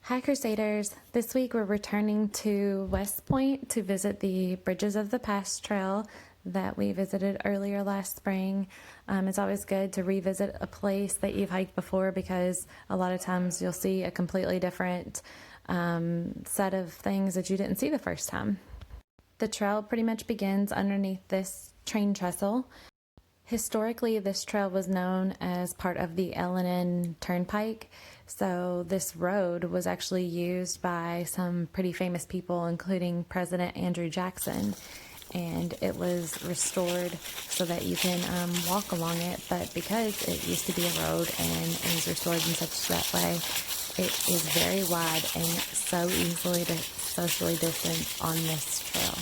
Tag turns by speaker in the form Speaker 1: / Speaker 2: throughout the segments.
Speaker 1: Hi Crusaders! This week we're returning to West Point to visit the Bridges of the Past trail that we visited earlier last spring. It's always good to revisit a place that you've hiked before because a lot of times you'll see a completely different set of things that you didn't see the first time. The trail pretty much begins underneath this train trestle. Historically, this trail was known as part of the L&N Turnpike, so this road was actually used by some pretty famous people, including President Andrew Jackson, and it was restored so that you can walk along it, but because it used to be a road and it was restored in such that way, it is very wide and so easily socially distanced on this trail.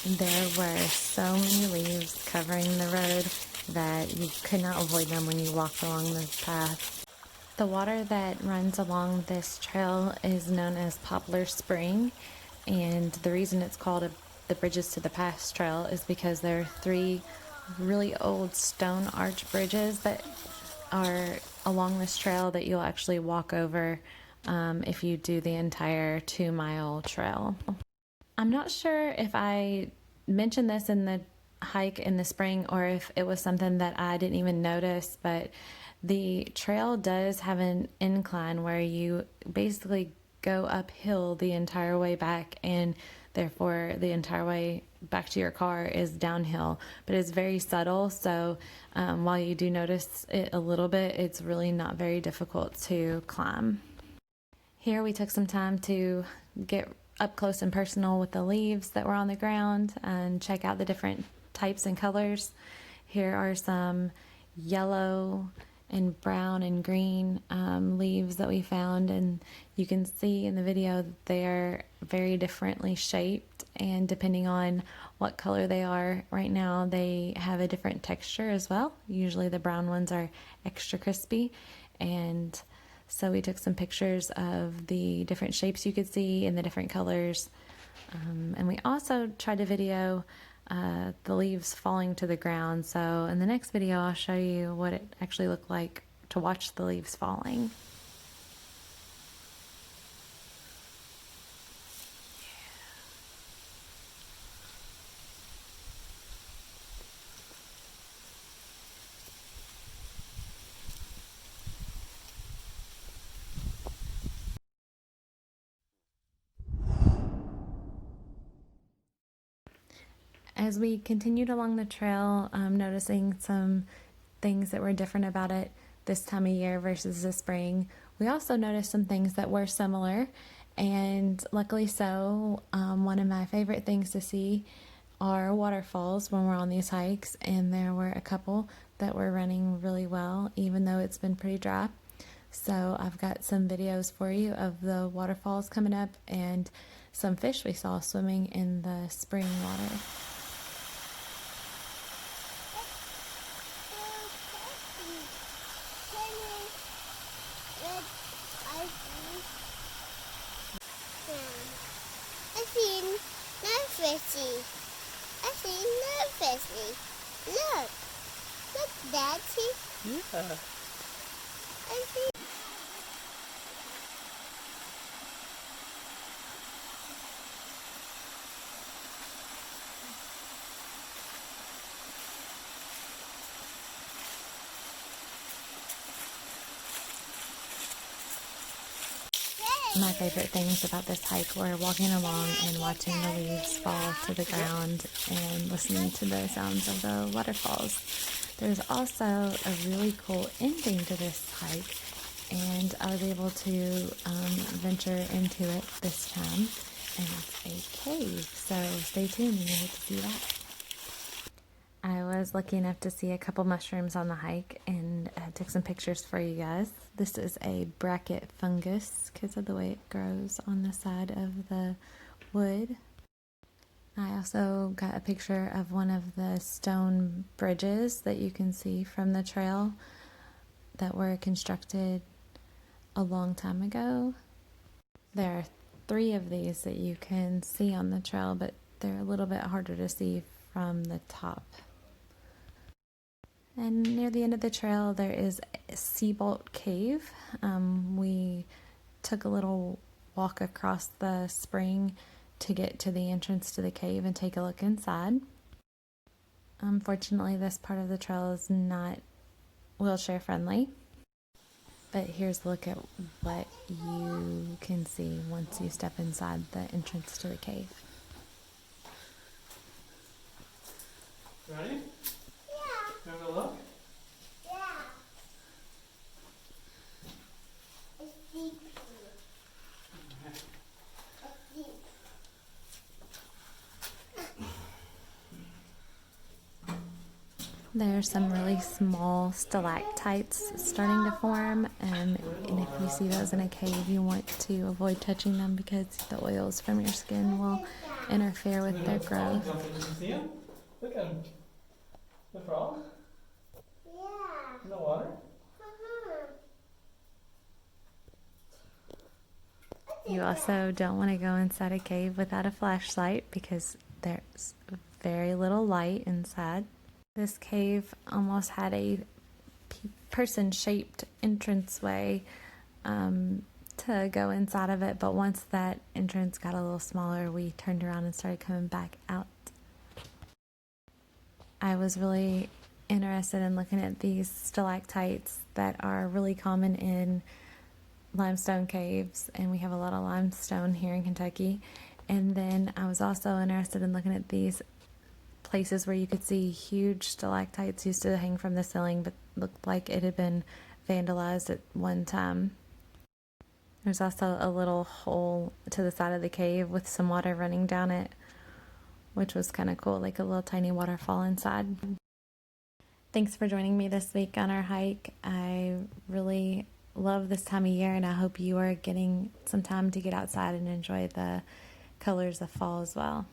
Speaker 1: There were so many leaves covering the road that you could not avoid them when you walked along the path. The water that runs along this trail is known as Poplar Spring, and the reason it's called the Bridges to the Past Trail is because there are three really old stone arch bridges that are along this trail that you'll actually walk over if you do the entire 2-mile trail. I'm not sure if I mentioned this in the hike in the spring or if it was something that I didn't even notice, but the trail does have an incline where you basically go uphill the entire way back, and therefore the entire way back to your car is downhill, but it's very subtle, so while you do notice it a little bit, it's really not very difficult to climb. Here we took some time to get up close and personal with the leaves that were on the ground and check out the different types and colors. Here are some yellow and brown and green leaves that we found, and you can see in the video that they are very differently shaped, and depending on what color they are right now, they have a different texture as well. Usually the brown ones are extra crispy, and so we took some pictures of the different shapes you could see and the different colors. And we also tried to video the leaves falling to the ground. So in the next video, I'll show you what it actually looked like to watch the leaves falling. As we continued along the trail, noticing some things that were different about it this time of year versus the spring, we also noticed some things that were similar, and luckily so. One of my favorite things to see are waterfalls when we're on these hikes, and there were a couple that were running really well even though it's been pretty dry. So I've got some videos for you of the waterfalls coming up and some fish we saw swimming in the spring water.
Speaker 2: I see no fishy. Look, Daddy.
Speaker 1: Yeah.
Speaker 2: I see.
Speaker 1: My favorite things about this hike were walking along and watching the leaves fall to the ground and listening to the sounds of the waterfalls. There's also a really cool ending to this hike, and I was able to venture into it this time, and it's a cave, so stay tuned and you'll get to see that. I was lucky enough to see a couple mushrooms on the hike and took some pictures for you guys. This is a bracket fungus because of the way it grows on the side of the wood. I also got a picture of one of the stone bridges that you can see from the trail that were constructed a long time ago. There are 3 of these that you can see on the trail, but they're a little bit harder to see from the top. And near the end of the trail there is a Seabolt Cave. We took a little walk across the spring to get to the entrance to the cave and take a look inside. Unfortunately, this part of the trail is not wheelchair friendly, but here's a look at what you can see once you step inside the entrance to the cave.
Speaker 3: Ready?
Speaker 2: Yeah.
Speaker 3: You want to look?
Speaker 2: Yeah. It's deep. It's deep.
Speaker 1: There's some really small stalactites starting to form, and if you see those in a cave, you want to avoid touching them because the oils from your skin will interfere with their growth.
Speaker 3: Jump in. Did you see him? Look at him. The frog
Speaker 2: Yeah.
Speaker 3: in the water.
Speaker 2: Uh-huh.
Speaker 1: You also don't want to go inside a cave without a flashlight because there's very little light inside. This cave almost had a person-shaped entranceway to go inside of it, but once that entrance got a little smaller, we turned around and started coming back out. I was really interested in looking at these stalactites that are really common in limestone caves, and we have a lot of limestone here in Kentucky. And then I was also interested in looking at these places where you could see huge stalactites used to hang from the ceiling but looked like it had been vandalized at one time. There's also a little hole to the side of the cave with some water running down it, which was kind of cool, like a little tiny waterfall inside. Thanks for joining me this week on our hike. I really love this time of year, and I hope you are getting some time to get outside and enjoy the colors of fall as well.